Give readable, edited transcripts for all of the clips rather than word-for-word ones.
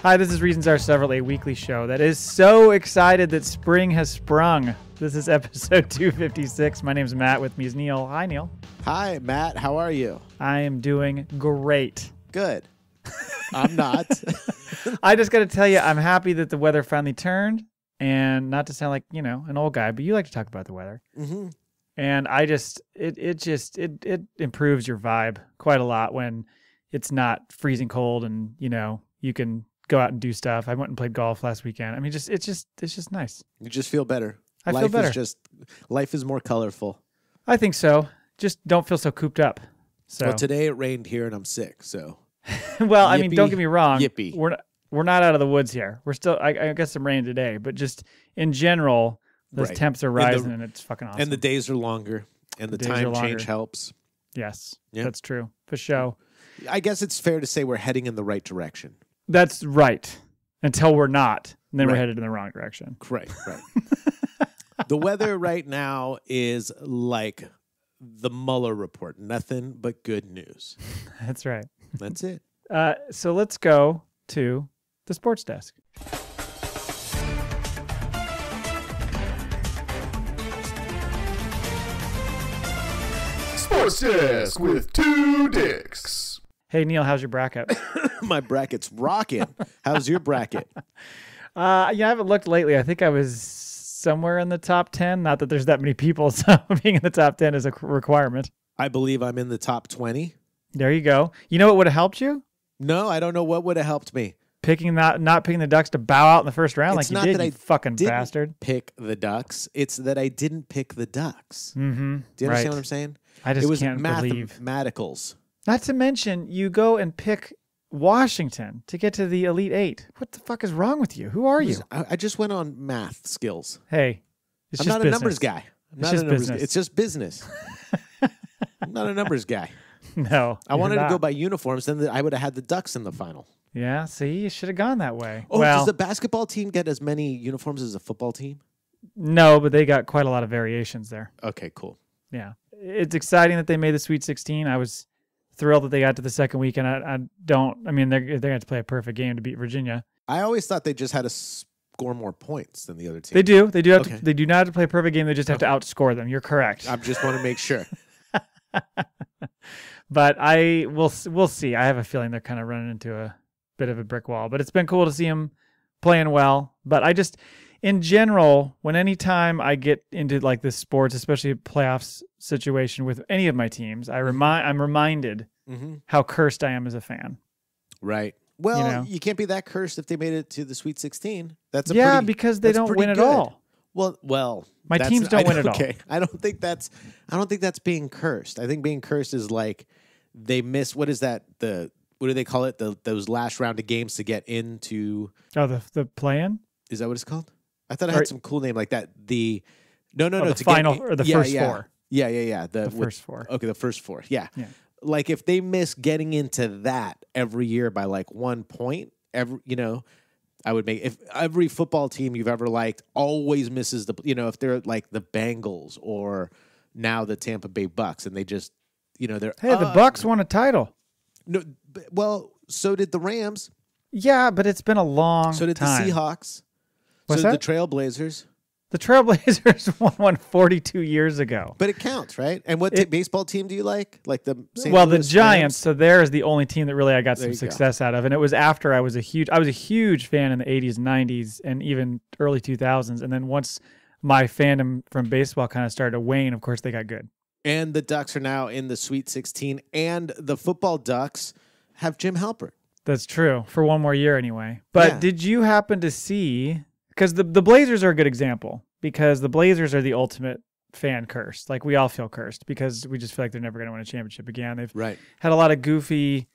Hi, this is Reasons Are Several, a weekly show that is so excited that spring has sprung. This is episode 256. My name is Matt. With me is Neil. Hi, Neil. Hi, Matt. How are you? I am doing great. Good. I'm not. I just got to tell you, I'm happy that the weather finally turned. And not to sound like, you know, an old guy, but you like to talk about the weather. Mm-hmm. And I just, it improves your vibe quite a lot when it's not freezing cold and, you know, you can go out and do stuff. I went and played golf last weekend. I mean, it's just nice. You just feel better. I feel better. Life is more colorful. I think so. Just don't feel so cooped up. So Well, today it rained here and I'm sick, so. Well, I mean, don't get me wrong. Yippee. We're not out of the woods here. We're still, I guess some rain today, but just in general, those Right. temps are rising and it's fucking awesome. And the days are longer and the time change helps. Yes, Yeah. That's true. For sure. I guess it's fair to say we're heading in the right direction. That's right. Until we're not. And then we're Right. headed in the wrong direction. Right. The weather right now is like the Mueller report. Nothing but good news. That's right. That's it. So let's go to the sports desk. Sports Desk with two dicks. Hey, Neil, how's your bracket? My bracket's rocking. How's your bracket? I haven't looked lately. I think I was somewhere in the top 10. Not that there's that many people, so being in the top 10 is a requirement. I believe I'm in the top 20. There you go. You know what would have helped you? No, I don't know what would have helped me. Not picking the Ducks to bow out in the first round It's like not you did, that you I fucking didn't bastard. pick the Ducks. It's that I didn't pick the Ducks. Mm-hmm. Do you understand what I'm saying? I just it was can't believe. mathematicals. Not to mention, you go and pick Washington to get to the Elite Eight. What the fuck is wrong with you? Who are you? I just went on math skills. Hey, it's I'm just not business. a numbers guy. It's just business. I'm not a numbers guy. No. I wanted to go by uniforms, then I would have had the Ducks in the final. Yeah, see, you should have gone that way. Oh, well, does the basketball team get as many uniforms as a football team? no, but they got quite a lot of variations there. Okay, cool. Yeah. It's exciting that they made the Sweet 16. I was thrilled that they got to the second week, and they're going to have to play a perfect game to beat Virginia. I always thought they just had to score more points than the other team. They do. They do have Okay. to. They do not have to play a perfect game. They just have to outscore them. You're correct. I just want to make sure. But we'll see. I have a feeling they're kind of running into a bit of a brick wall. But it's been cool to see them playing well. But I just, in general, anytime I get into like this sports, especially a playoffs situation with any of my teams, I'm reminded how cursed I am as a fan. Right. Well, You know? you can't be that cursed if they made it to the Sweet 16. Because they don't win at all. Well, My teams don't win at all. Okay, I don't think that's being cursed. I think being cursed is like they miss. What is that? What do they call it? Those last round of games to get into. Oh, the play-in? Is that what it's called? I thought it had some cool name like that. The final or the first four. Yeah. The first four. Okay, the first four. Yeah. Like if they miss getting into that every year by like 1 point, I would make if every football team you've ever liked always misses if they're like the Bengals or now the Tampa Bay Bucks and they just they're The Bucks won a title. No, well, so did the Rams. Yeah, but it's been a long So did time. the Seahawks. What's so did that? the Trailblazers. The Trailblazers won one 42 years ago. But it counts, right? And what baseball team do you like? Like the St. The Louis Giants. Rams? So there is the only team that really I got There some you success out of, and it was after I was a huge fan in the 80s, 90s, and even early 2000s. And then once my fandom from baseball kind of started to wane, of course they got good. And the Ducks are now in the Sweet 16, and the football Ducks have Jim Halpert. That's true for one more year anyway. But Yeah. did you happen to see? Because the Blazers are a good example. Because the Blazers are the ultimate fan curse. Like we all feel cursed because we just feel like they're never going to win a championship again. They've had a lot of goofy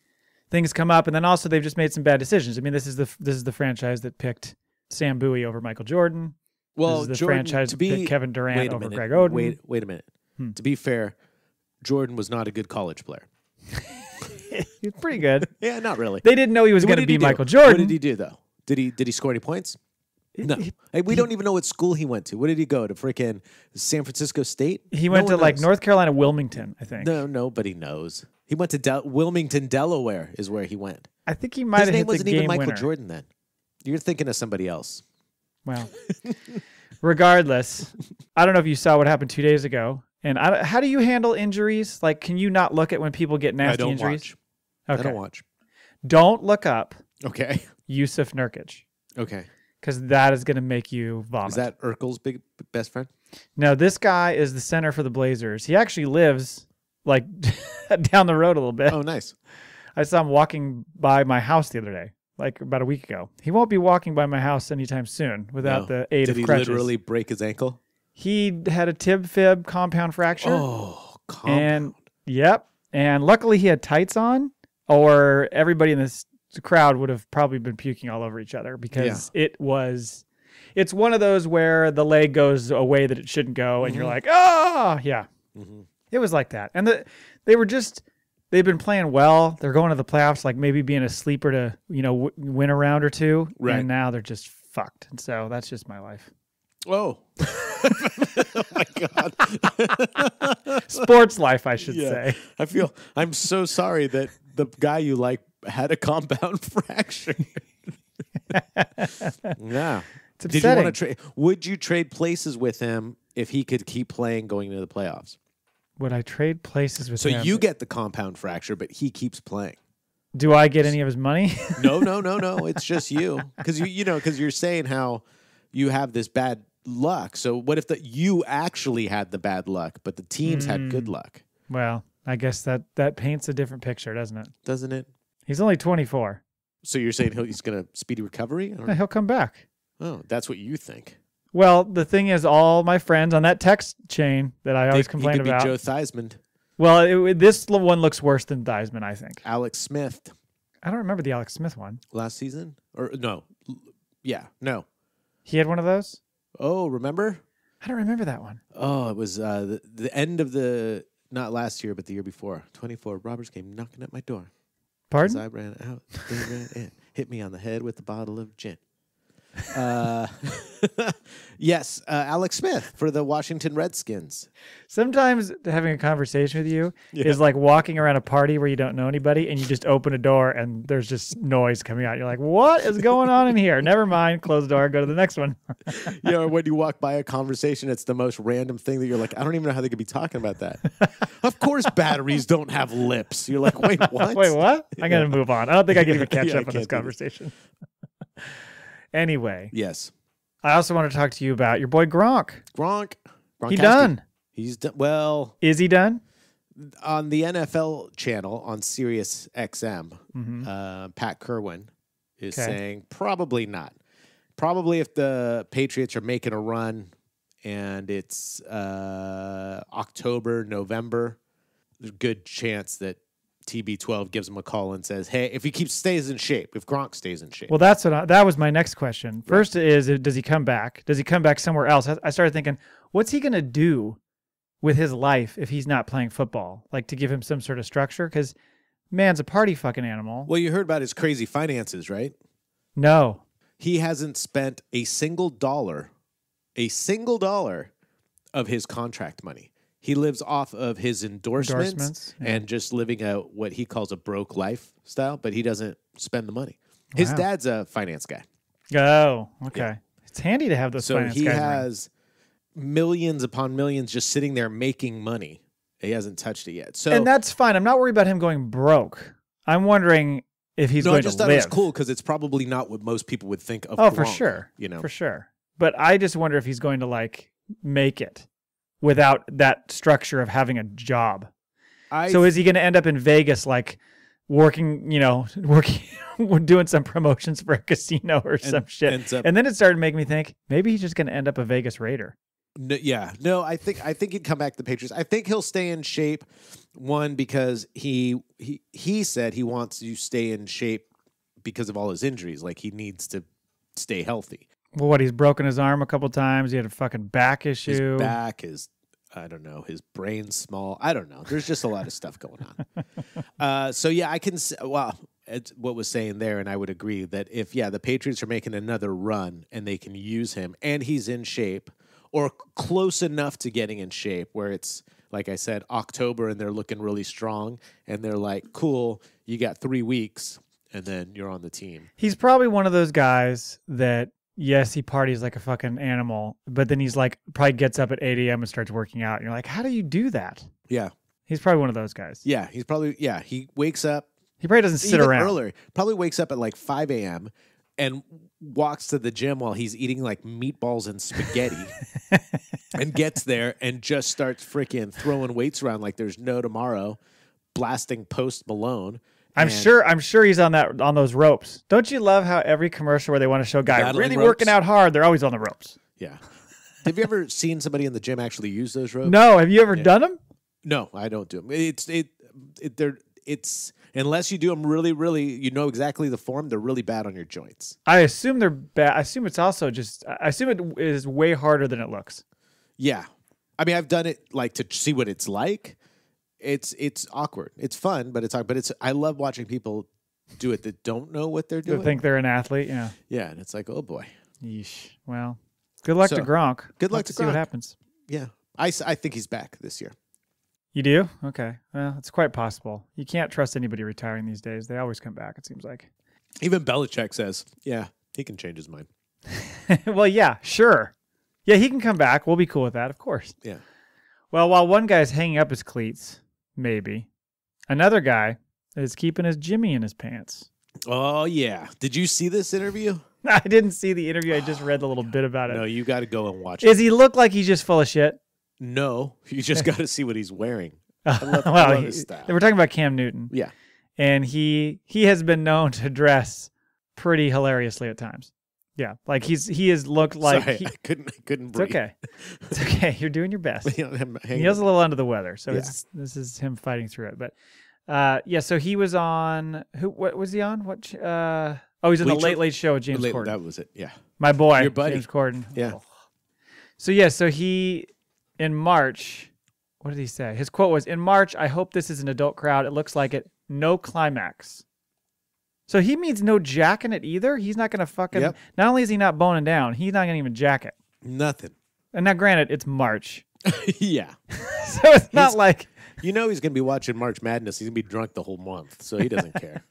things come up, and then also they've just made some bad decisions. I mean, this is the franchise that picked Sam Bowie over Michael Jordan. Well, this is the franchise that picked Kevin Durant over Greg Oden. Wait a minute. To be fair, Jordan was not a good college player. He's pretty good. Yeah, not really. They didn't know he was So going what to did he be do? Michael Jordan. What did he do though? Did he score any points? No. Hey, we don't even know what school he went to. Where did he go? To freaking San Francisco State? He went to like North Carolina, Wilmington, I think. No, nobody knows. He went to Wilmington, Delaware is where he went. I think he might His have name hit the wasn't game even Michael winner. Jordan then. You're thinking of somebody else. Well, regardless, I don't know if you saw what happened 2 days ago. And how do you handle injuries? Like, can you not look at when people get nasty injuries? Okay. I don't watch. Don't look up. Okay. Jusuf Nurkic. Okay. Because that is going to make you vomit. Is that Urkel's best friend? No, this guy is the center for the Blazers. He actually lives like down the road a little bit. Oh, nice. I saw him walking by my house the other day, like about a week ago. He won't be walking by my house anytime soon without the aid of crutches. Did he literally break his ankle? He had a tib-fib compound fracture. Oh, compound. And luckily he had tights on, or everybody in this crowd would have probably been puking all over each other because it's one of those where the leg goes a way that it shouldn't go, and you're like, yeah. Mm-hmm. It was like that. And they've been playing well. They're going to the playoffs, like maybe being a sleeper to, win a round or two. Right. And now they're just fucked. And so that's just my life. Oh. Oh my God. Sports life, I should say. I'm so sorry that the guy you like had a compound fracture. Yeah. It's upsetting. Did you want to would you trade places with him if he could keep playing going into the playoffs? Would I trade places with him? So you get the compound fracture, but he keeps playing. Do I get any of his money? No. It's just you. Because because you're saying how you have this bad luck. So what if you actually had the bad luck, but the teams had good luck? Well, I guess that paints a different picture, doesn't it? Doesn't it? He's only 24. So you're saying he's going to speedy recovery? Yeah, he'll come back. Oh, that's what you think. Well, the thing is, all my friends on that text chain that I always complain about. He could be Joe Theismann. Well, this one looks worse than Theismann, I think. Alex Smith. I don't remember the Alex Smith one. Last season? Or no. Yeah, no. He had one of those? Oh, remember? I don't remember that one. Oh, it was the end of not last year, but the year before. 24, robbers came knocking at my door. Pardon? As I ran out, they ran in. Hit me on the head with a bottle of gin. Yes, Alex Smith for the Washington Redskins. Sometimes having a conversation with you is like walking around a party where you don't know anybody and you just open a door and there's just noise coming out. You're like, what is going on in here? Never mind. Close the door. Go to the next one. Or when you walk by a conversation, it's the most random thing that you're like, I don't even know how they could be talking about that. Of course, batteries don't have lips. You're like, wait, what? Wait, what? I'm going to move on. I don't think I can even catch up on this conversation. Anyway. Yes. I also want to talk to you about your boy Gronkowski. Gronkowski. He done. He's done. Well. Is he done? On the NFL channel on Sirius XM, Pat Kerwin is saying probably not. Probably if the Patriots are making a run and it's October, November, there's a good chance that TB12 gives him a call and says, hey, if he stays in shape, if Gronk stays in shape. Well, that was my next question. First is, does he come back? Does he come back somewhere else? I started thinking, what's he going to do with his life if he's not playing football? Like to give him some sort of structure? Because man's a party fucking animal. Well, you heard about his crazy finances, right? No. He hasn't spent a single dollar of his contract money. He lives off of his endorsements and just living out what he calls a broke lifestyle, but he doesn't spend the money. His dad's a finance guy. Oh, okay. Yeah. It's handy to have those finance guys. So he has millions upon millions just sitting there making money. He hasn't touched it yet. And that's fine. I'm not worried about him going broke. I'm wondering if he's going to live. I just thought it was cool because it's probably not what most people would think of. Oh, Gronk, for sure. For sure. But I just wonder if he's going to make it without that structure of having a job. So is he going to end up in Vegas, working, doing some promotions for a casino or some shit? And then it started making me think maybe he's just going to end up a Vegas Raider. No, I think he'd come back to the Patriots. I think he'll stay in shape. One, because he said he wants to stay in shape because of all his injuries. Like he needs to stay healthy. Well, he's broken his arm a couple times. He had a fucking back issue. His back is, I don't know, his brain's small. I don't know. There's just a lot of stuff going on. So yeah, I can. Well, it's what was saying there, and I would agree that if the Patriots are making another run and they can use him, and he's in shape or close enough to getting in shape, where it's like I said, October, and they're looking really strong, and they're like, cool, you got 3 weeks. and then you're on the team. He's probably one of those guys that, yes, he parties like a fucking animal, but then he's like, probably gets up at 8 a.m. and starts working out. And you're like, how do you do that? Yeah. He's probably one of those guys. Yeah. He wakes up. He probably doesn't sit around. Earlier. Probably wakes up at like 5 a.m. and walks to the gym while he's eating like meatballs and spaghetti and gets there and just starts freaking throwing weights around like there's no tomorrow, blasting Post Malone. I'm sure he's on those ropes. Don't you love how every commercial where they want to show a guy really working out hard, they're always on the ropes? Yeah. Have you ever seen somebody in the gym actually use those ropes? No. Have you ever done them? No, I don't do them. It's unless you do them really, really, you know exactly the form. They're really bad on your joints. I assume they're bad. I assume it's also I assume it is way harder than it looks. Yeah, I mean, I've done it like to see what it's like. It's awkward. It's fun, but it's awkward. But I love watching people do it that don't know what they're doing. They think they're an athlete. Yeah. Yeah, and it's like, oh boy. Yeesh. Well, good luck to Gronk. Good luck to see Gronk. what happens. Yeah, I think he's back this year. You do? Okay. Well, it's quite possible. You can't trust anybody retiring these days. They always come back, it seems like. Even Belichick says, yeah, he can change his mind. Well, yeah, sure. Yeah, he can come back. We'll be cool with that, of course. Yeah. Well, while one guy's hanging up his cleats, maybe, another guy is keeping his Jimmy in his pants. Oh, yeah. Did you see this interview? I didn't see the interview. I just read a little bit about it. No, you got to go and watch it. Does he look like he's just full of shit? No, you just got to see what he's wearing. I love his style. We're talking about Cam Newton. Yeah. And he has been known to dress pretty hilariously at times. Yeah. Like he has looked like... Sorry, I couldn't breathe. It's okay. It's okay. You're doing your best. He was a little under the weather. So this is him fighting through it. But so he was on... What was he on? He's on the Late Late Show with James Corden. That was it, yeah. My boy, your buddy. James Corden. Yeah. Oh. So he... In March, what did he say? His quote was, "In March, I hope this is an adult crowd. It looks like it. No climax." So he means no jacking it either? He's not going to fucking... Yep. Not only is he not boning down, he's not going to even jack it. Nothing. And now, granted, it's March. Yeah. So it's not like... You know he's going to be watching March Madness. He's going to be drunk the whole month, so he doesn't care.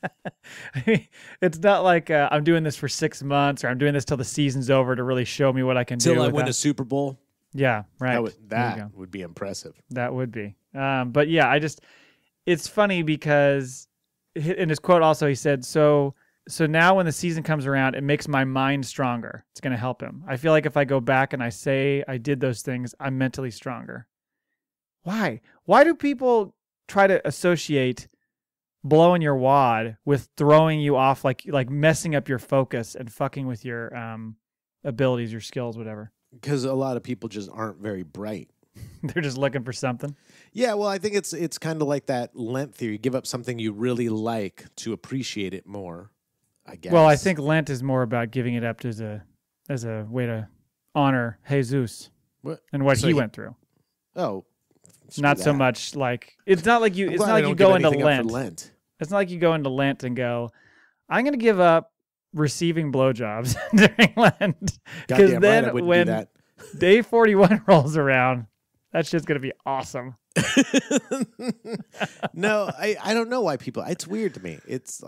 I mean, it's not like I'm doing this for 6 months or I'm doing this till the season's over to really show me what I can do. Till I win a Super Bowl. Yeah, right. That would be impressive. That would be. But yeah, it's funny because in his quote also he said, so now when the season comes around, it makes my mind stronger. It's going to help him. I feel like if I go back and I say I did those things, I'm mentally stronger. Why? Why do people try to associate blowing your wad with throwing you off, like messing up your focus and fucking with your abilities, your skills, whatever? Because a lot of people just aren't very bright. They're just looking for something. Yeah, well, I think it's kind of like that Lent theory. Give up something you really like to appreciate it more, I guess. Well, I think Lent is more about giving it up as a way to honor Jesus and what he went through. Oh, not so much like it's not like you. It's not like you go into Lent. It's not like you go into Lent and go, I'm going to give up receiving blowjobs during Lent, because then when day 41 rolls around, that shit's gonna be awesome. No, I don't know why people. It's weird to me.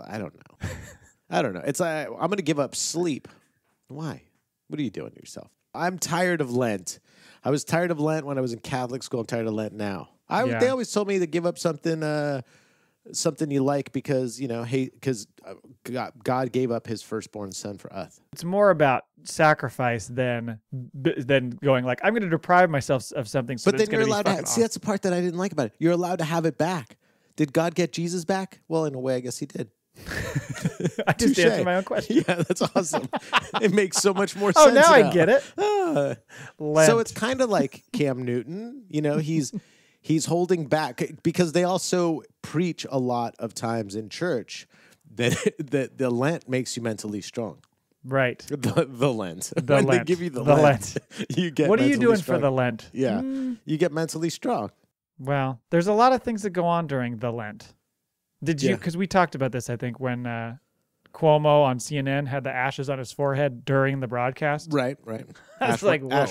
I don't know. It's I'm gonna give up sleep. Why? What are you doing to yourself? I'm tired of Lent. I was tired of Lent when I was in Catholic school. I'm tired of Lent now. They always told me to give up something. Something you like because, because God gave up his firstborn son for us. It's more about sacrifice than going like, I'm going to deprive myself of something. So but then you're allowed to see, that's the part that I didn't like about it. You're allowed to have it back. Did God get Jesus back? Well, in a way, I guess he did. I just answered my own question. Yeah, that's awesome. It makes so much more sense. Oh, now I get it. So it's kind of like Cam Newton. He's holding back because they also preach a lot of times in church that the Lent makes you mentally strong. Right. The Lent. When they give you the Lent, you get. What are you doing strong. For the Lent? Yeah, you get mentally strong. Well, there's a lot of things that go on during the Lent. Did you? Because we talked about this, I think, when Cuomo on CNN had the ashes on his forehead during the broadcast. Right. Ash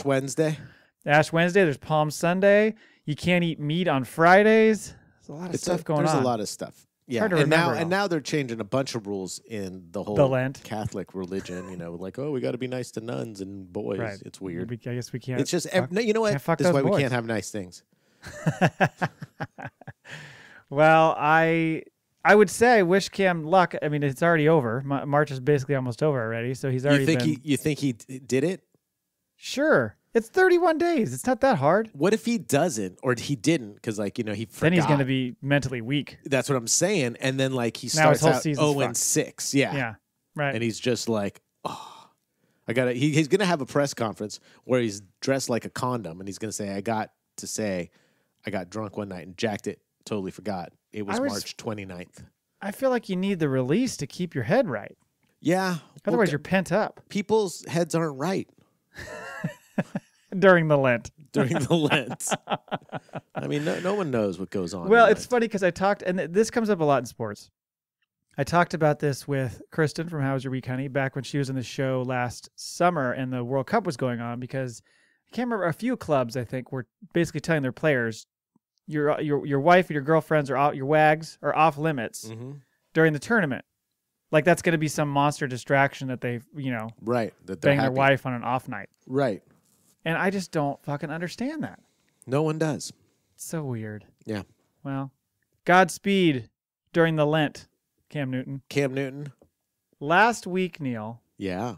Wednesday. Ash Wednesday. There's Palm Sunday. You can't eat meat on Fridays. There's a lot of stuff going on. There's a lot of stuff. Yeah, hard to and now they're changing a bunch of rules in the whole Lent. Catholic religion. Like, we got to be nice to nuns and boys. Right. It's weird. I guess we can't. It's just you know what? This is why we can't have nice things. Well, I would say I wish Cam luck. I mean, it's already over. March is basically almost over already, so he's already. You think he did it? Sure. It's 31 days. It's not that hard. What if he doesn't, or he didn't? Because he forgot. Then he's going to be mentally weak. That's what I'm saying. And then he starts out 0-6. Yeah. Yeah. Right. And he's just like, oh, I got to. He's going to have a press conference where he's dressed like a condom, and he's going to say, I got drunk one night and jacked it. Totally forgot. It was March 29th. I feel like you need the release to keep your head right. Yeah. Otherwise, you're pent up. People's heads aren't right. During the Lent. I mean, no one knows what goes on. Well, it's funny because I talked, and this comes up a lot in sports. I talked about this with Kristen from How Was Your Week, Honey, back when she was in the show last summer and the World Cup was going on, because I can't remember, a few clubs, I think, were basically telling their players, your wife and your girlfriends are out, your wags are off limits during the tournament. Like that's going to be some monster distraction that they, right, that bang their wife on an off night. Right. And I just don't fucking understand that. No one does. It's so weird. Yeah. Well, Godspeed during the Lent, Cam Newton. Last week, Neil. Yeah.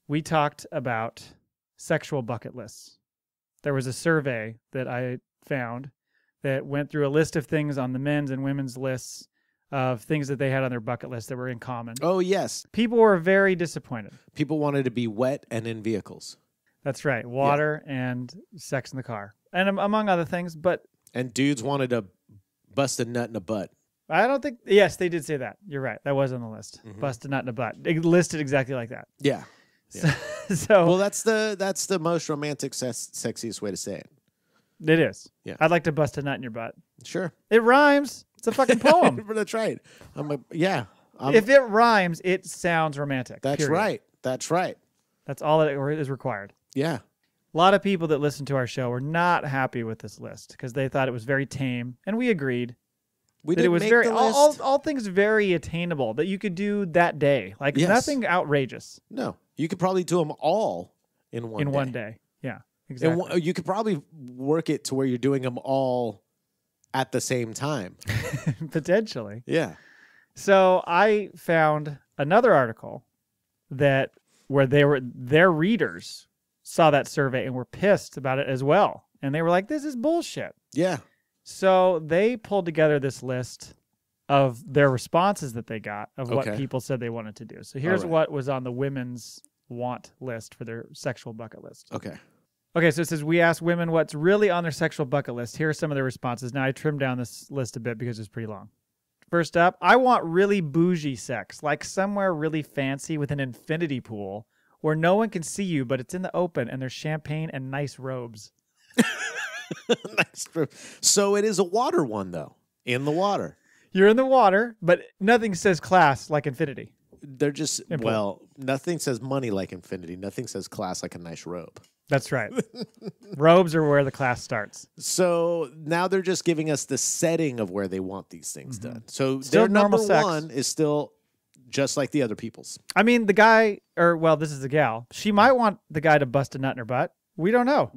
We talked about sexual bucket lists. There was a survey that I found that went through a list of things on the men's and women's lists of things that they had on their bucket list that were in common. Oh, yes. People were very disappointed. People wanted to be wet and in vehicles. That's right. Water and sex in the car. And among other things, and dudes wanted to bust a nut in a butt. I don't think... Yes, they did say that. You're right. That was on the list. Bust a nut in a butt. It listed exactly like that. Yeah. So well, that's the most romantic, sexiest way to say it. It is. Yeah. I'd like to bust a nut in your butt. Sure. It rhymes. It's a fucking poem. That's right. If it rhymes, it sounds romantic. That's period. right. That's right. That's all that is required. Yeah. A lot of people that listen to our show were not happy with this list because they thought it was very tame, and we agreed. That it was very all things very attainable that you could do that day. Like nothing outrageous. No, you could probably do them all in one day. Yeah, exactly. And you could probably work it to where you're doing them all at the same time. Potentially. Yeah. So I found another article where their readers saw that survey and were pissed about it as well. And they were like, this is bullshit. Yeah. So they pulled together this list of their responses that they got of what people said they wanted to do. So here's what was on the women's want list for their sexual bucket list. Okay, so it says, we asked women what's really on their sexual bucket list. Here are some of their responses. Now, I trimmed down this list a bit because it's pretty long. First up, I want really bougie sex, like somewhere really fancy with an infinity pool where no one can see you, but it's in the open and there's champagne and nice robes. Nice. So it is a water one, though. In the water. You're in the water, but nothing says class like infinity. They're just, nothing says money like infinity. Nothing says class like a nice robe. That's right. Robes are where the class starts. So now they're just giving us the setting of where they want these things done. So still their number sex. one is still just like the other people's. I mean, the guy, this is the gal. She might want the guy to bust a nut in her butt. We don't know.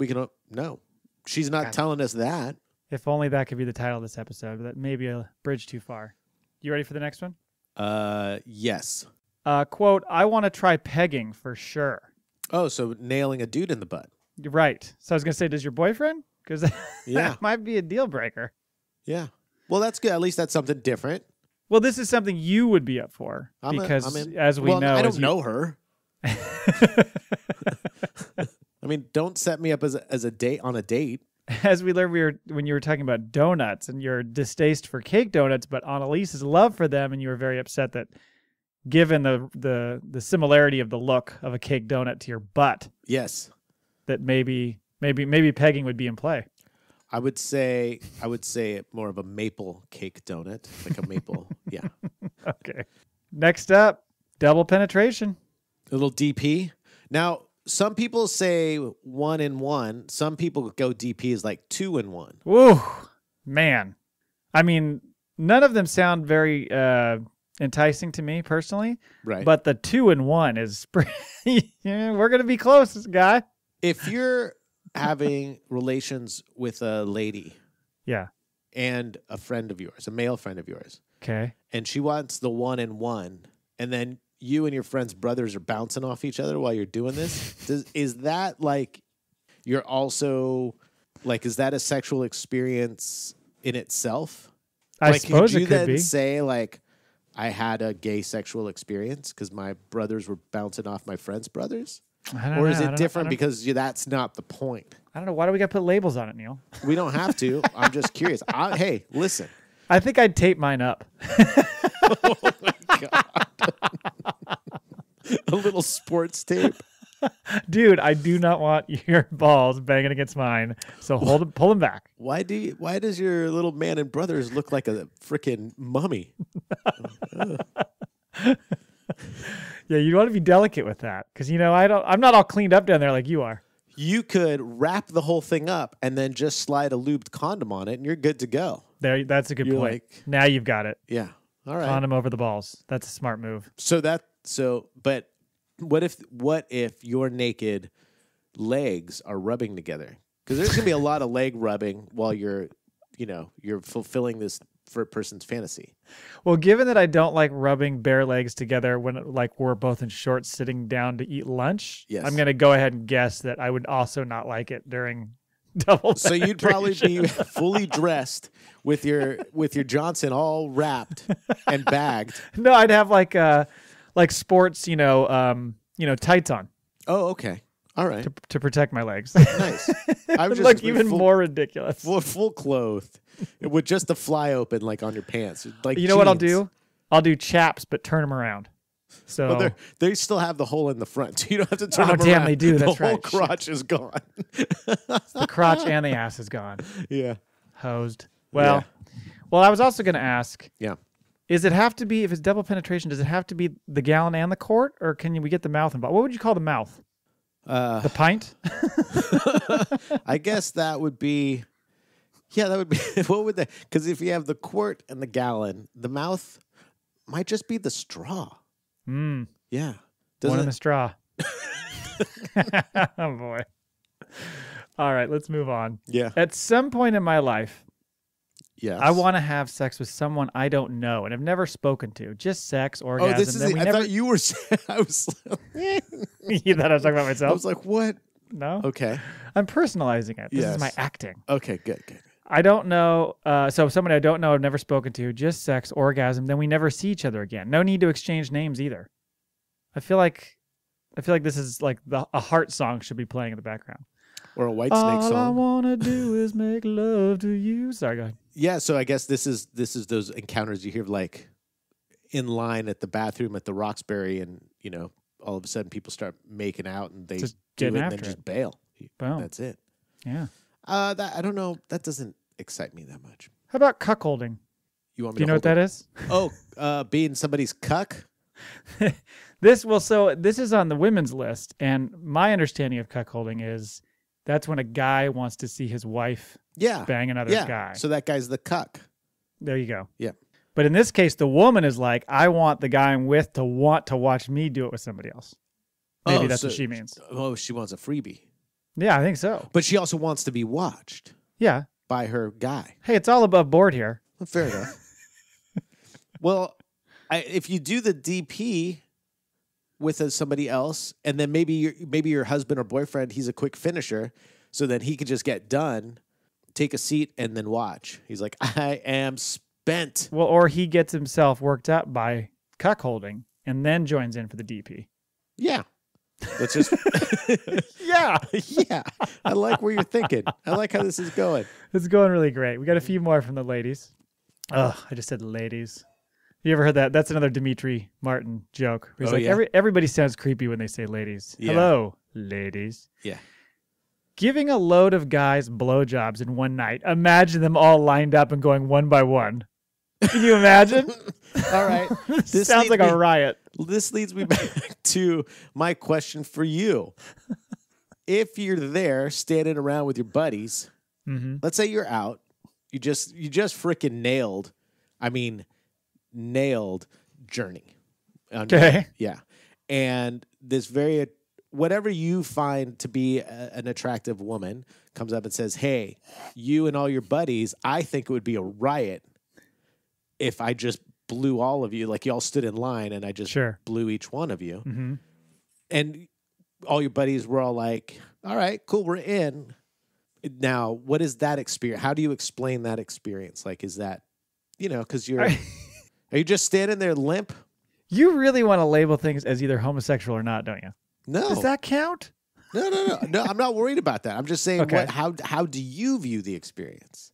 No. She's not telling us that. If only that could be the title of this episode. That may be a bridge too far. You ready for the next one? Yes. Quote, I want to try pegging for sure. Oh, so nailing a dude in the butt. Right. So I was going to say, does your boyfriend? Because that might be a deal breaker. Yeah. Well, that's good. At least that's something different. Well, this is something you would be up for. As we know. I don't know her. I mean, don't set me up as a date on a date. As we learned, when you were talking about donuts and your distaste for cake donuts, but Annalise's love for them, and you were very upset that, given the similarity of the look of a cake donut to your butt, yes, that maybe pegging would be in play. I would say more of a maple cake donut, like a maple. Yeah. Okay. Next up, double penetration. A little DP. Now, some people say 1 in 1. Some people go DP as like 2 in 1. Woo, man. I mean, none of them sound very enticing to me personally. Right. But the 2-in-1 is yeah, we're gonna be close, guy. If you're having relations with a lady, yeah, and a friend of yours, a male friend of yours, okay, and she wants the 1-in-1, and then you and your friend's brothers are bouncing off each other while you're doing this, is that like you're also like, is that a sexual experience in itself? I suppose could you it could then be. say like, I had a gay sexual experience because my brothers were bouncing off my friend's brothers? Or is it different because that's not the point? I don't know. Why do we got to put labels on it, Neil? We don't have to. I'm just curious. Hey, listen. I think I'd tape mine up. Oh, my God. A little sports tape. Dude, I do not want your balls banging against mine. So pull them back. Why does your little man and brothers look like a freaking mummy? Yeah, you want to be delicate with that because I'm not all cleaned up down there like you are. You could wrap the whole thing up and then just slide a lubed condom on it, and you're good to go. That's a good point. Now you've got it. Yeah. All right. Condom over the balls. That's a smart move. But what if your naked legs are rubbing together? Because there's gonna be a lot of leg rubbing while you're fulfilling this person's fantasy. Well, given that I don't like rubbing bare legs together when we're both in shorts sitting down to eat lunch, yes. I'm going to go ahead and guess that I would also not like it during double So you'd probably be fully dressed with your Johnson all wrapped and bagged. No, I'd have like sports, tights on. Oh, okay. All right. To protect my legs. Nice. I would look even more ridiculous. Full clothed. With just the fly open on your pants. Like you know what I'll do? I'll do chaps, but turn them around. So they still have the hole in the front. So you don't have to turn them around. Damn, they do. That's the right. whole crotch is gone. The crotch and the ass is gone. Yeah. Hosed. Well, I was also going to ask. Yeah. Does it have to be, if it's double penetration, does it have to be the gallon and the quart, or can we get the mouth involved? What would you call the mouth? The pint? I guess that would be. Yeah, that would be. What would that? Because if you have the quart and the gallon, the mouth might just be the straw. Yeah. One in the straw. Oh, boy. All right, let's move on. Yeah. At some point in my life, yes, I want to have sex with someone I don't know and have never spoken to. Just sex, orgasm. Oh, this is. I thought you were. I was. You thought I was talking about myself? I was like, what? No. Okay. I'm personalizing it. This is my acting. Okay, good. I don't know. So somebody I don't know, I've never spoken to, just sex, orgasm, then we never see each other again. No need to exchange names either. I feel like this is like a heart song should be playing in the background. Or a Whitesnake song. All I want to do is make love to you. Sorry, go ahead. Yeah, so I guess this is those encounters you hear in line at the bathroom at the Roxbury, and all of a sudden people start making out and they just do it and after then just bail. Boom. That's it. Yeah. I don't know. That doesn't excite me that much. How about cuckolding? You want me? Do you know what that is? Oh, being somebody's cuck. This is on the women's list, and my understanding of cuckolding is that's when a guy wants to see his wife bang another guy. So that guy's the cuck. There you go. Yeah. But in this case, the woman is like, I want the guy I'm with to want to watch me do it with somebody else. Maybe that's what she means. Oh, she wants a freebie. Yeah, I think so. But she also wants to be watched. Yeah. By her guy. Hey, it's all above board here. Well, fair enough. Well, if you do the DP with somebody else, and then maybe your husband or boyfriend, he's a quick finisher, so that he could just get done, take a seat, and then watch. He's like, I am spent. Well, or he gets himself worked up by cuckolding and then joins in for the DP. Yeah. Let's just yeah. I like where you're thinking. I like how this is going. It's going really great. We got a few more from the ladies. Oh, I just said ladies. You ever heard that? That's another Dimitri Martin joke. He's everybody sounds creepy when they say ladies. Yeah. Hello, ladies. Yeah. Giving a load of guys blowjobs in one night. Imagine them all lined up and going one by one. Can you imagine? All right. This sounds like a riot. This leads me back to my question for you. If you're there standing around with your buddies, let's say you're out, you just freaking nailed. I mean, nailed Journey. Okay. Yeah. And this whatever you find to be an attractive woman comes up and says, hey, you and all your buddies, I think it would be a riot if I just blew all of you, like you all stood in line and I just blew each one of you. Mm-hmm. And all your buddies were all like, all right, cool, we're in. Now, what is that experience? How do you explain that experience? Like, is that, because are you just standing there limp? You really want to label things as either homosexual or not, don't you? No. Does that count? No, I'm not worried about that. I'm just saying, how do you view the experience?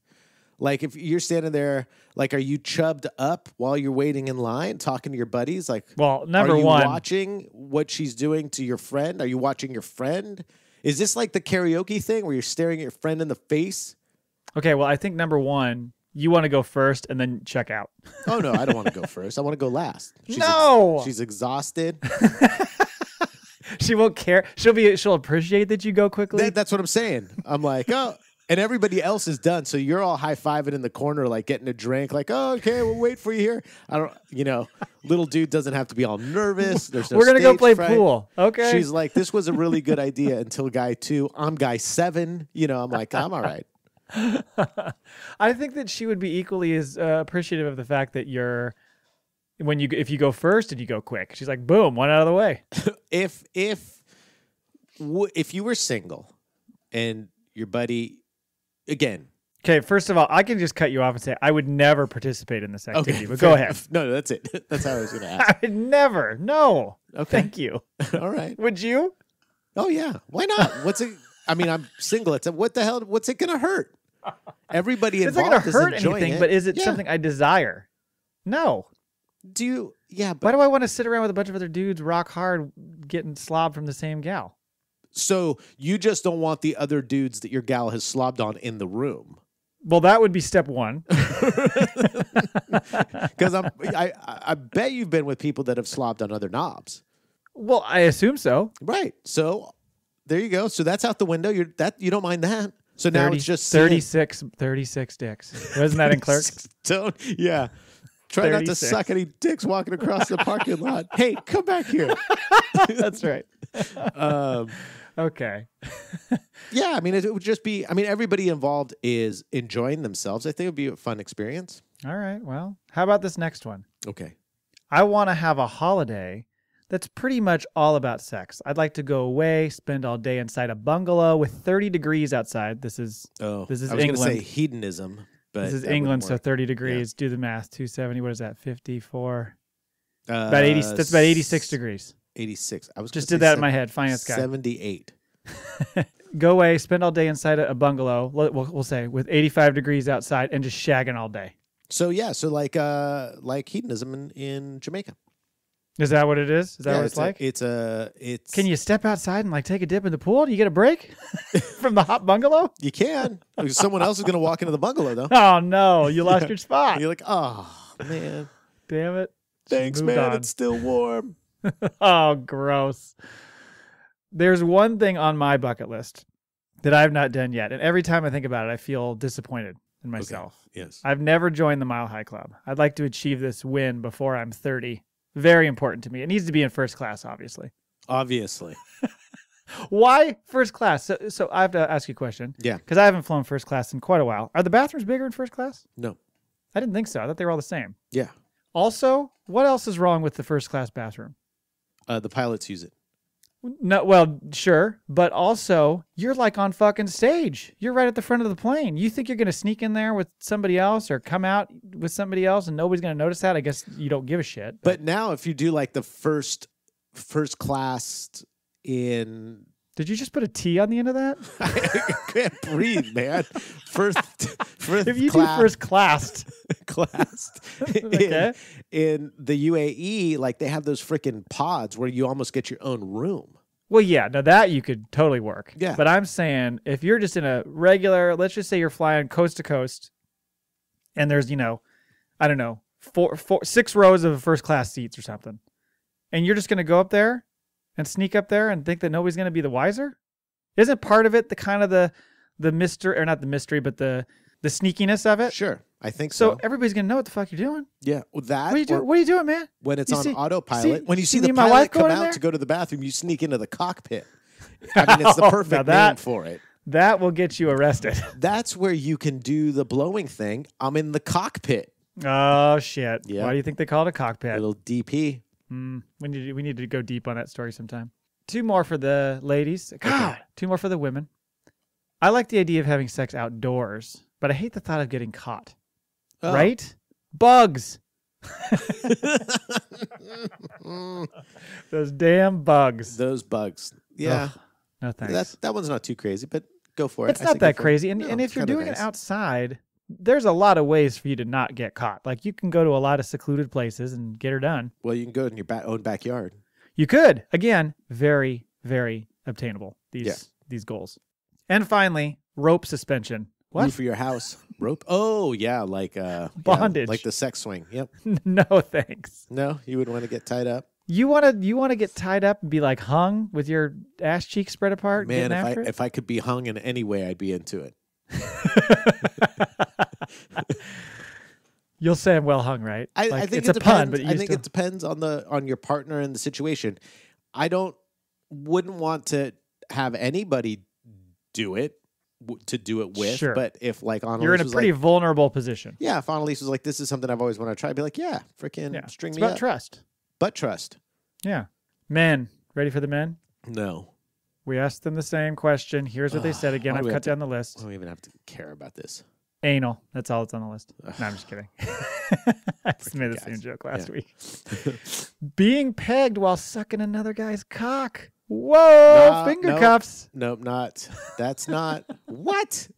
Like, if you're standing there, like, are you chubbed up while you're waiting in line, talking to your buddies? Like, well, number one, are you watching what she's doing to your friend? Are you watching your friend? Is this like the karaoke thing where you're staring at your friend in the face? Okay, well, I think number one, you want to go first and then check out. Oh, no, I don't want to go first. I want to go last. She's exhausted. She won't care. She'll appreciate that you go quickly. That's what I'm saying. I'm like, oh, and everybody else is done. So you're all high-fiving in the corner, like getting a drink, like, oh, okay, we'll wait for you here. I don't, little dude doesn't have to be all nervous. There's no We're going to go play fright. pool. Okay. She's like, this was a really good idea until guy 2. I'm guy 7. I'm like, I'm all right. I think that she would be equally as appreciative of the fact that if you go first and you go quick. She's like, boom, one out of the way. If you were single and your buddy, again. Okay, first of all, I can just cut you off and say I would never participate in this activity, okay, but go ahead. No, that's it. That's how I was going to ask. I would never. No. Okay. Thank you. All right. Would you? Oh, yeah. Why not? What's it? I mean, I'm single. What the hell? What's it going to hurt? Everybody involved it's not going to hurt enjoying anything, it. but is it something I desire? No. Do you? Yeah. But why do I want to sit around with a bunch of other dudes rock hard getting slobbed from the same gal? So you just don't want the other dudes that your gal has slobbed on in the room. Well, that would be step one. Because I bet you've been with people that have slobbed on other knobs. Well, I assume so. Right. So there you go. So that's out the window. You don't mind that. So now it's just 36 dicks. Wasn't that in Clerks? Yeah. Try 36. Not to suck any dicks walking across the parking lot. Hey, come back here. That's right. Okay. Yeah, I mean, it would just be, everybody involved is enjoying themselves. I think it would be a fun experience. All right. Well, how about this next one? Okay. I want to have a holiday that's pretty much all about sex. I'd like to go away, spend all day inside a bungalow with 30 degrees outside. This is England. I was going to say hedonism, but this is England, so 30 degrees. Yeah. Do the math. 270. What is that? 54. About 80. That's about 86 degrees. 86. I was just did that in my head. Finance guy. 78. Go away, spend all day inside a bungalow. We'll say with 85 degrees outside and just shagging all day. So yeah, like hedonism in Jamaica. Is that what it is? Is that what it's like? It's. Can you step outside and take a dip in the pool? Do you get a break from the hot bungalow? You can. Someone else is going to walk into the bungalow though. Oh no, you lost your spot. You're like, oh man, damn it. Thanks, man. It's still warm. Oh, gross. There's one thing on my bucket list that I've not done yet. And every time I think about it, I feel disappointed in myself. Okay. Yes. I've never joined the Mile High Club. I'd like to achieve this win before I'm 30. Very important to me. It needs to be in first class, obviously. Obviously. Why first class? So I have to ask you a question. Yeah. Because I haven't flown first class in quite a while. Are the bathrooms bigger in first class? No. I didn't think so. I thought they were all the same. Yeah. Also, what else is wrong with the first class bathroom? The pilots use it. No, well, sure, but also you're like on fucking stage. You're right at the front of the plane. You think you're going to sneak in there with somebody else or come out with somebody else and nobody's going to notice that? I guess you don't give a shit. But now if you do like the first class in... Did you just put a T on the end of that? I can't breathe, man. First if you do first classed. Okay. In the UAE, like they have those freaking pods where you almost get your own room. Well, yeah, no, that you could totally work. Yeah. But I'm saying if you're just in a regular, let's just say you're flying coast to coast and there's, I don't know, 6 rows of first class seats or something. And you're just going to go up there and sneak up there and think that nobody's going to be the wiser? Isn't part of it the kind of the mystery, or not the mystery, but the The sneakiness of it? Sure. I think So so. everybody's going to know what the fuck you're doing. Yeah. That. What are you doing, man? When it's You on see- autopilot. When you see me the and my pilot wife come going in out there? to go to the bathroom, you sneak into the cockpit. I mean, it's the perfect name for it. That will get you arrested. That's where you can do the blowing thing. I'm in the cockpit. Oh, shit. Yeah. Why do you think they call it a cockpit? Little DP. We need to go deep on that story sometime. 2 more for the ladies. God, 2 more for the women. I like the idea of having sex outdoors, but I hate the thought of getting caught. Oh. Right? Bugs. Those damn bugs. Those bugs. Yeah. Ugh, no thanks. That one's not too crazy, but go for it. It's not that crazy. And, No, and if it's you're kinda doing nice. it outside, there's a lot of ways for you to not get caught. Like you can go to a lot of secluded places and get her done. Well, you can go in your own backyard. You could. Again, very, very obtainable, these goals. And finally, rope suspension. What? Roof for your house. Rope? Oh, yeah, like Bondage. like the sex swing. Yep. No, thanks. No, you would want to get tied up. You want to get tied up and be like hung with your ass cheeks spread apart? Man, getting after it? if I could be hung in any way, I'd be into it. You'll say I'm well hung, right? I think it's it a pun, depends. but I think it depends on your partner and the situation. I wouldn't want to have anybody do it with. Sure. But if like Annalise you're in a was pretty like, vulnerable position. yeah, if Annalise was like, this is something I've always wanted to try, I'd be like, yeah, freaking string It's me about up. trust. But trust. Yeah. Men, ready for the men? No. We asked them the same question. Here's what they said again. why do I've we cut have to- down the list. I don't even have to care about this. Anal. That's all that's on the list. No, I'm just kidding. I just made the guys. same joke last Yeah. week. Being pegged while sucking another guy's cock. Whoa, finger nope. cuffs. Nope, not. That's not. What?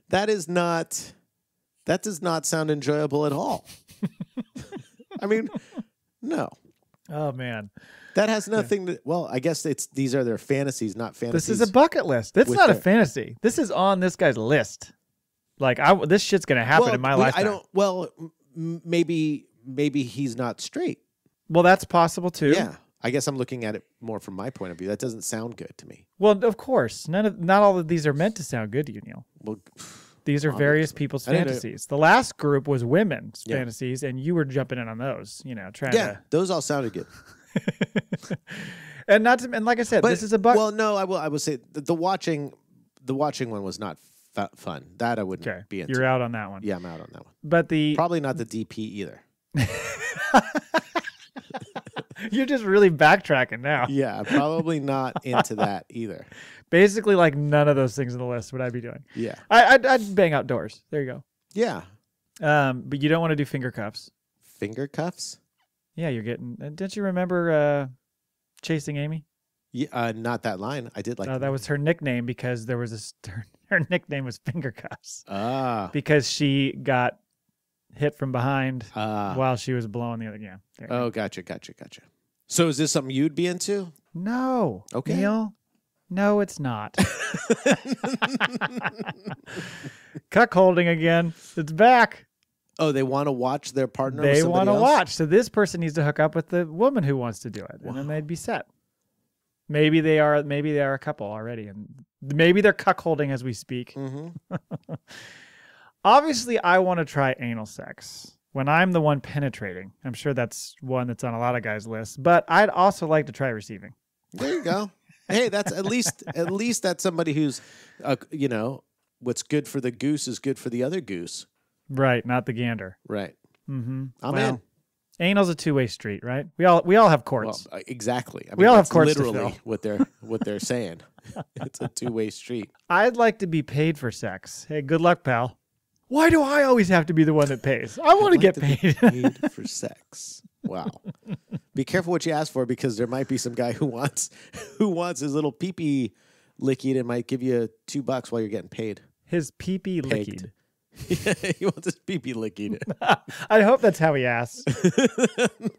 That does not sound enjoyable at all. I mean, no. Oh man. That has nothing to. Well, I guess these are their fantasies, not fantasies. This is a bucket list. That's with not a their- fantasy. This is on this guy's list. Like this shit's gonna happen in my lifetime. I don't. Well, maybe he's not straight. Well, that's possible too. Yeah, I guess I'm looking at it more from my point of view. That doesn't sound good to me. Well, of course, not all of these are meant to sound good to you, Neil. Well, These are various people's I didn't know- fantasies. The last group was women's Yeah. fantasies, and you were jumping in on those. Trying yeah, to. those all sounded good. And like I said, But, this is a bucket. Well, no, I will say the watching one was not fun. That I wouldn't Okay, be into. you're out on that one. Yeah, I'm out on that one. But Probably not the DP either. you're just really backtracking now. Yeah, probably not into that either. Basically, like none of those things on the list would I be doing. Yeah. I'd bang outdoors. There you Yeah. go. But you don't want to do finger cuffs. Finger cuffs? Yeah, you're getting. Don't you remember Chasing Amy? Yeah, not that line. I did like That was her nickname because there was her nickname was Finger Cuffs because she got hit from behind while she was blowing the other. Yeah. There you go. Oh, gotcha. So is this something you'd be into? No. Okay. Neil? No, it's not. Cuckolding again. It's back. Oh, they want to watch their partner with They somebody want to else? watch. So this person needs to hook up with the woman who wants to do it, and then they'd be set. Maybe they are a couple already, and maybe they're cuckolding as we speak. Mm-hmm. Obviously, I want to try anal sex when I'm the one penetrating. I'm sure that's one that's on a lot of guys' lists, but I'd also like to try receiving. There you go. Hey, that's at least that's somebody who's, what's good for the goose is good for the other goose. Right, not the gander. Right. Mm-hmm. I'm in. Anal's a two-way street, right? We all have courts. Well, exactly. I We all have that's courts to literally fill. what they're saying. It's a two-way street. I'd like to be paid for sex. Hey, good luck, pal. Why do I always have to be the one that pays? I want to get paid. Paid for sex. Wow. Be careful what you ask for because there might be some guy who wants his little pee-pee lickied and might give you $2 while you're getting paid. His pee-pee Pegged. lickied. He wants his pee-pee lickied. I hope that's how he asks.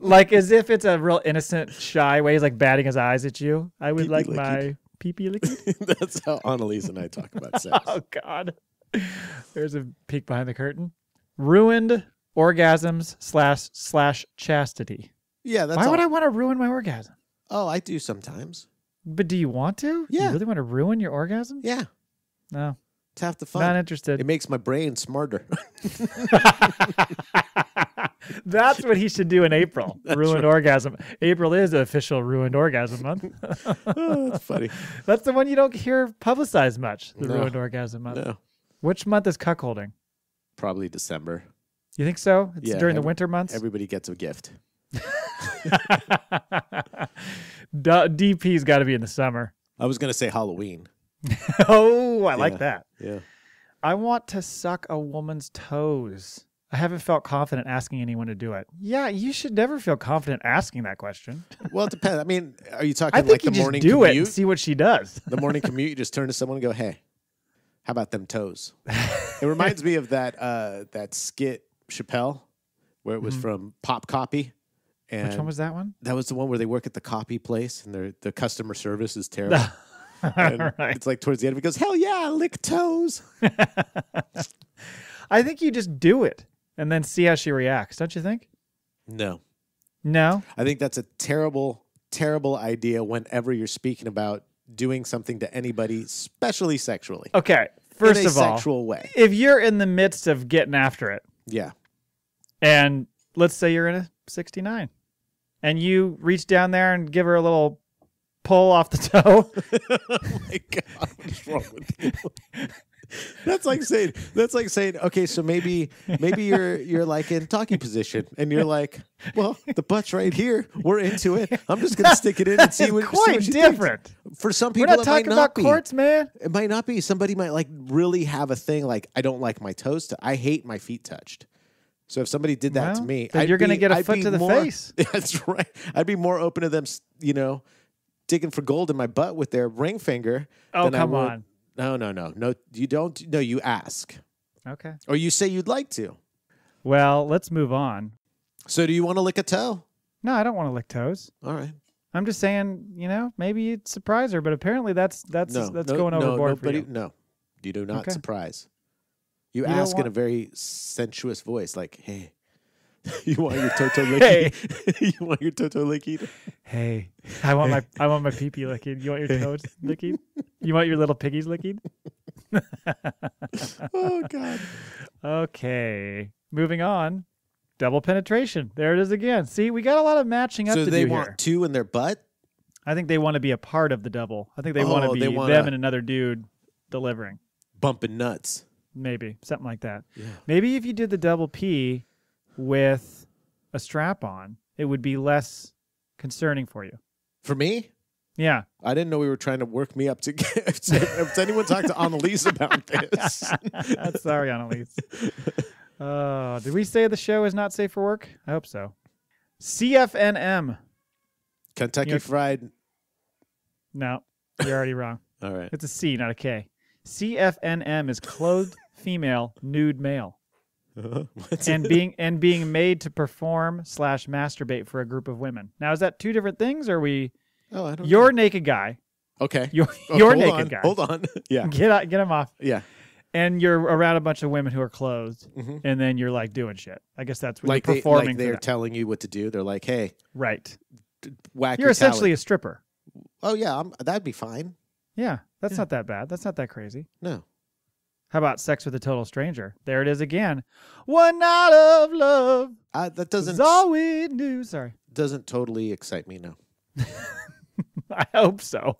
Like as if it's a real innocent, shy way. He's like batting his eyes at you. I would Pee-pee like lickied. my pee-pee licked. That's how Annalise and I talk about sex. Oh, God. There's a peek behind the curtain. Ruined orgasms slash chastity. Yeah, that's Why all. would I want to ruin my orgasm? Oh, I do sometimes. But do you want to? Yeah. You really want to ruin your orgasm? Yeah. No. It's half the fun. Not interested. It makes my brain smarter. That's what he should do in April. Ruined orgasm. April is the official ruined orgasm month. Oh, that's funny. That's the one you don't hear publicized much. The ruined orgasm month. No. Which month is cuckolding? Probably December. You think so? It's during the winter months? Everybody gets a gift. DP's got to be in the summer. I was going to say Halloween. Oh, I like that. Yeah. I want to suck a woman's toes. I haven't felt confident asking anyone to do it. Yeah, you should never feel confident asking that question. Well, it depends. I mean, are you talking I think like the you morning just do commute? it and see what she does. The morning commute, you just turn to someone and go, "Hey, how about them toes?" It reminds me of that skit Chappelle, where it was from Pop Copy. And Which one was that one? That was the one where they work at the copy place and the customer service is terrible. And it's like towards the end, he goes, "Hell yeah, lick toes." I think you just do it and then see how she reacts, don't you think? No. I think that's a terrible, terrible idea whenever you're speaking about doing something to anybody, especially sexually. Okay, first in a of all, sexual way. If you're in the midst of getting after it, Yeah. and let's say you're in a 69, and you reach down there and give her a little pull off the toe. Oh my God, what's wrong with you? That's like saying, okay, so maybe you're like in talking position and you're like, well, the butt's right here. We're into it. I'm just gonna stick it in and see what. Quite see what different. Thinks. For some people, we're not it talking might not about courts, man. It might not be. Somebody might like really have a thing like I don't like my toes. I hate my feet touched. So if somebody did that to me, you're going to get a foot to the face. That's right. I'd be more open to them, digging for gold in my butt with their ring finger. Oh, come on. No, you don't. No, you ask. Okay. Or you say you'd like to. Well, let's move on. So do you want to lick a toe? No, I don't want to lick toes. All right. I'm just saying, maybe you'd surprise her, but apparently that's going overboard for you. No, you do not surprise. You ask in a very sensuous voice, like, "Hey, you want your toto licky? You want your toto licky? Hey, I want my pee-pee licking. You want your toes licking? You want your little piggies licking?" Oh God. Okay, moving on. Double penetration. There it is again. See, we got a lot of matching up to do here. So they want two in their butt? I think they want to be a part of the double. I think they want to be them and another dude delivering. Bumping nuts. Maybe. Something like that. Yeah. Maybe if you did the double P with a strap on, it would be less concerning for you. For me? Yeah. I didn't know we were trying to work me up to get... If anyone talked to Annalise about this. Sorry, Annalise. Did we say the show is not safe for work? I hope so. CFNM. Kentucky Fried... No, you're already wrong. All right. It's a C, not a K. CFNM is clothed female, nude male. And being made to perform / masturbate for a group of women. Now, is that two different things, or are we... Oh, I don't You're know. naked guy. Okay. You're naked guy. Hold on. Yeah. Get him off. Yeah. And you're around a bunch of women who are clothed, and then you're like doing shit. I guess that's what like you're performing. Like they're telling you what to do. They're like, "Hey, right, whack." You're essentially a stripper. Oh yeah, that'd be fine. Yeah, that's not that bad. That's not that crazy. No. How about sex with a total stranger? There it is again. One night of love. That doesn't. That's all we knew. Sorry. Doesn't totally excite me. No. I hope so.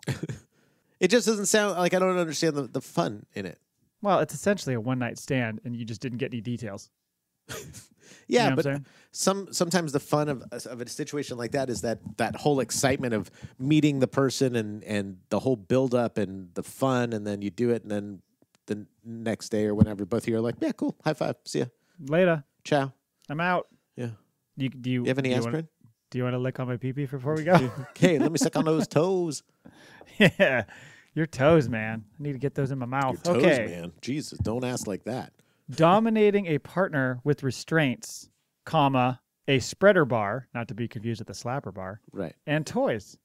It just doesn't sound like I don't understand the fun in it. Well, it's essentially a one-night stand, and you just didn't get any details. Yeah, you know but sometimes the fun of a situation like that is that whole excitement of meeting the person and the whole build-up and the fun, and then you do it, and then the next day or whenever, both of you are like, "Yeah, cool, high five, see ya, later, ciao, I'm out." Yeah. Do you have any aspirin? Do you want to lick on my pee-pee before we go? Okay, let me suck on those toes. Yeah, your toes, man. I need to get those in my mouth. Your toes, okay, man. Jesus, don't ask like that. Dominating a partner with restraints, comma, a spreader bar, not to be confused with the slapper bar, right, and toys.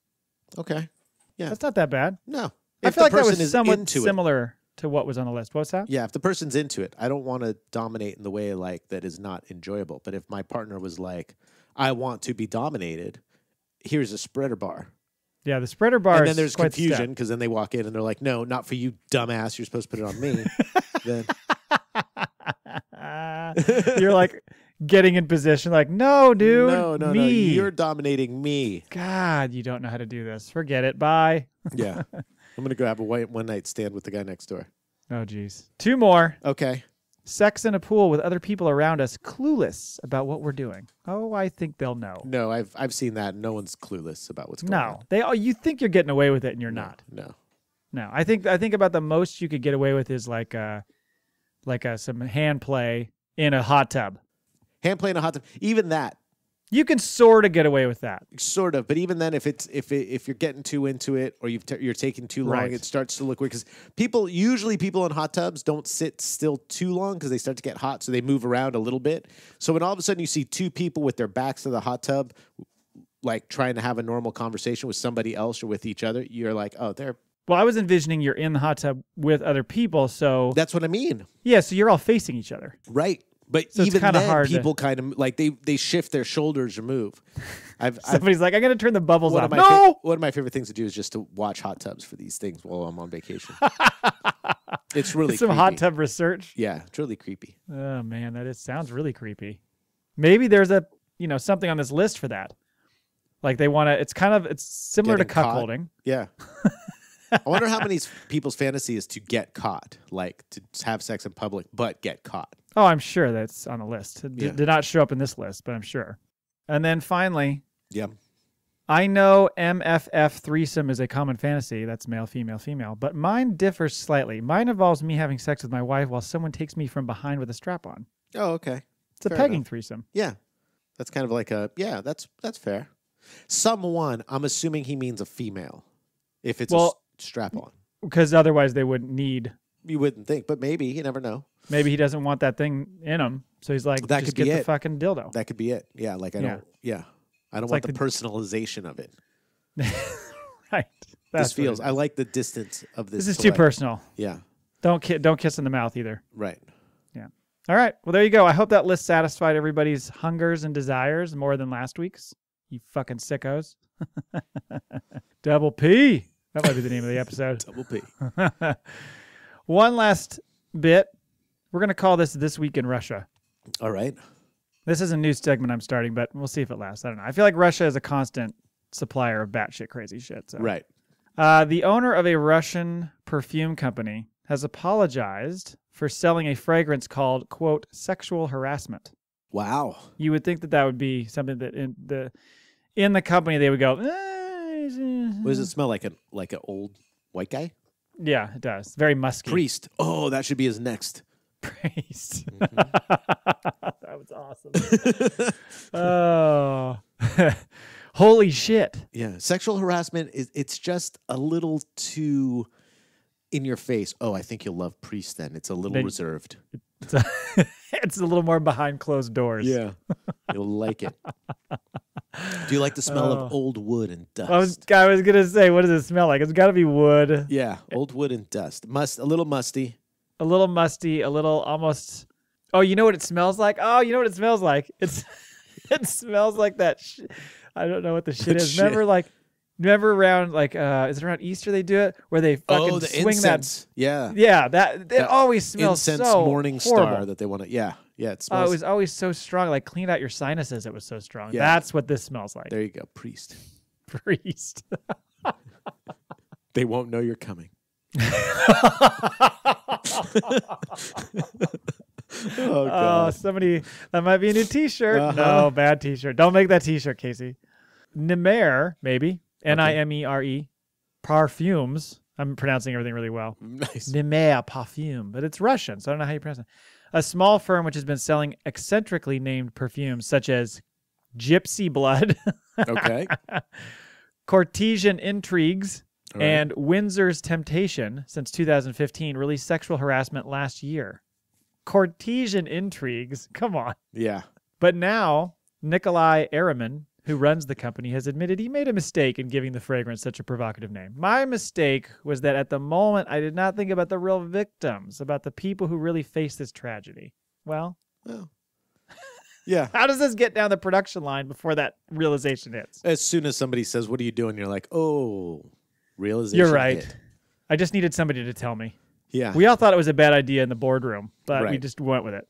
Okay, yeah, that's not that bad. No, I feel like that was somewhat similar to what was on the list. What's that? Yeah, if the person's into it, I don't want to dominate in the way like that is not enjoyable. But if my partner was like, "I want to be dominated," here's a spreader bar. Yeah, the spreader bar. And then there's confusion because then they walk in and they're like, "No, not for you, dumbass. You're supposed to put it on me." Then you're like getting in position, like, "No, dude, no, you're dominating me." God, you don't know how to do this. Forget it. Bye. Yeah, I'm gonna go have a one night stand with the guy next door. Oh, geez. 2 more. Okay. Sex in a pool with other people around us, clueless about what we're doing. Oh, I think they'll know. No, I've seen that. No one's clueless about what's going on. No, you think you're getting away with it, and you're not. No. I think about the most you could get away with is like some hand play in a hot tub. Hand play in a hot tub. Even that. You can sort of get away with that. Sort of, but even then, if you're getting too into it or you're taking too long, Right. It starts to look weird. Because people in hot tubs don't sit still too long because they start to get hot, so they move around a little bit. So when all of a sudden you see 2 people with their backs to the hot tub, like trying to have a normal conversation with somebody else or with each other, you're like, oh, they're. Well, I was envisioning you're in the hot tub with other people, so That's what I mean. Yeah, so you're all facing each other. Right. But so even then, hard people kind of like they shift their shoulders or move. Somebody's like, I'm going to turn the bubbles off. One of my favorite things to do is just to watch hot tubs for these things while I'm on vacation. It's really some creepy. hot tub research. Yeah, it's really creepy. Oh man, sounds really creepy. Maybe there's something on this list for that. Like they want to. It's similar to cuckolding. Yeah. I wonder how many people's fantasy is to get caught, like to have sex in public, but get caught. Oh, I'm sure that's on the list. It did not show up in this list, but I'm sure. And then finally, I know MFF threesome is a common fantasy. That's male, female, female. But mine differs slightly. Mine involves me having sex with my wife while someone takes me from behind with a strap on. Oh, okay. It's a pegging threesome. Yeah. That's kind of like that's fair. Someone, I'm assuming he means a female. If it's a strap on. Because otherwise they wouldn't need. You wouldn't think, but maybe. You never know. Maybe he doesn't want that thing in him. So he's like, that just could get be the fucking dildo. That could be it. Yeah, like I don't want like the personalization of it. Right. I like the distance of this. This is too personal. Yeah. Don't kiss in the mouth either. Right. Yeah. All right. Well, there you go. I hope that list satisfied everybody's hungers and desires more than last week's. You fucking sickos. Double P. That might be the name of the episode. Double P. One last bit. We're going to call this Week in Russia. All right. This is a new segment I'm starting, but we'll see if it lasts. I don't know. I feel like Russia is a constant supplier of batshit crazy shit. So. Right. The owner of a Russian perfume company has apologized for selling a fragrance called, quote, sexual harassment. Wow. You would think that would be something that in the company they would go, what does it smell like? An old white guy? Yeah, it does. Very musky. Priest. Oh, that should be his next. Priest. That was awesome. Oh. Holy shit. Yeah. Sexual harassment it's just a little too in your face. Oh, I think you'll love Priest then. It's a little reserved. It's a little more behind closed doors. Yeah. You'll like it. Do you like the smell of old wood and dust? I was going to say, what does it smell like? It's got to be wood. Yeah, old wood and dust. A little musty. A little musty, a little almost... Oh, you know what it smells like? Oh, you know what it smells like? It smells like that I don't know what the shit is. Remember around, is it around Easter they do it? Where they fucking swing incense. that... Yeah. That always smells incense so morning horrible. Star that they want to... Yeah, it smells... It was always so strong. Like, cleaned out your sinuses. It was so strong. Yeah. That's what this smells like. There you go. Priest. They won't know you're coming. Oh, God. Somebody... That might be a new t-shirt. No, bad t-shirt. Don't make that t-shirt, Casey. Nimere, maybe. Nimere. Perfumes. I'm pronouncing everything really well. Nice. Nimere Parfum. But it's Russian, so I don't know how you pronounce it. A small firm which has been selling eccentrically named perfumes such as Gypsy Blood, Okay. Courtesian Intrigues, and Windsor's Temptation since 2015 released sexual harassment last year. Courtesian Intrigues? Come on. Yeah. But now, Nikolai Araman, who runs the company, has admitted he made a mistake in giving the fragrance such a provocative name. My mistake was that at the moment, I did not think about the real victims, about the people who really face this tragedy. Well. Yeah. How does this get down the production line before that realization hits? As soon as somebody says, "What are you doing?" You're like, "Oh, realization." You're right. Hit. I just needed somebody to tell me. Yeah. We all thought it was a bad idea in the boardroom, but we Right. just went with it.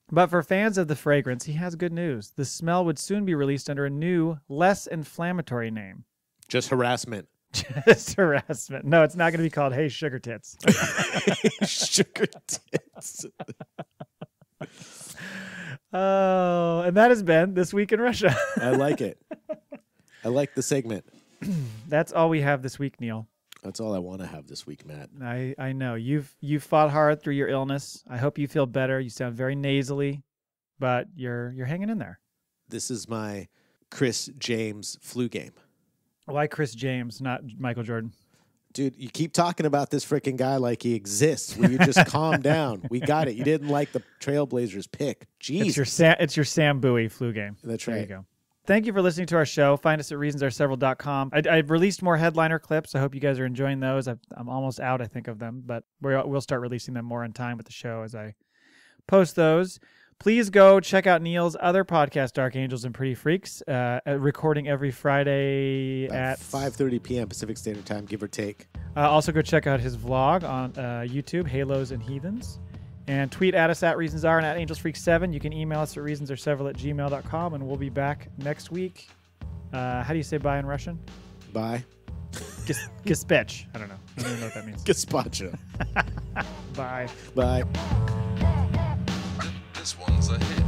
But for fans of the fragrance, he has good news. The smell would soon be released under a new, less inflammatory name. Just harassment. Just harassment. No, it's not going to be called Hey Sugar Tits. Sugar tits. Oh, and that has been This Week in Russia. I like it. I like the segment. That's all we have this week, Neil. That's all I want to have this week, Matt. I know. You've fought hard through your illness. I hope you feel better. You sound very nasally, but you're hanging in there. This is my Chris James flu game. Why Chris James, not Michael Jordan? Dude, you keep talking about this freaking guy like he exists. Will you just calm down? We got it. You didn't like the Trailblazers pick. Jeez. It's your Sam Bowie flu game. That's right. There you go. Thank you for listening to our show. Find us at reasonsareseveral.com. I've released more headliner clips. I hope you guys are enjoying those. I'm almost out, I think, of them, but we'll start releasing them more on time with the show as I post those. Please go check out Neil's other podcast, Dark Angels and Pretty Freaks, recording every Friday at 5:30 p.m. Pacific Standard Time, give or take. Also, go check out his vlog on YouTube, Halos and Heathens. And tweet at us at ReasonsAre and at AngelsFreak7. You can email us at reasonsareseveral@gmail.com, and we'll be back next week. How do you say bye in Russian? Bye. Gaspech. I don't know. I don't even know what that means. Gazpacho. Bye. Bye. This one's a hit.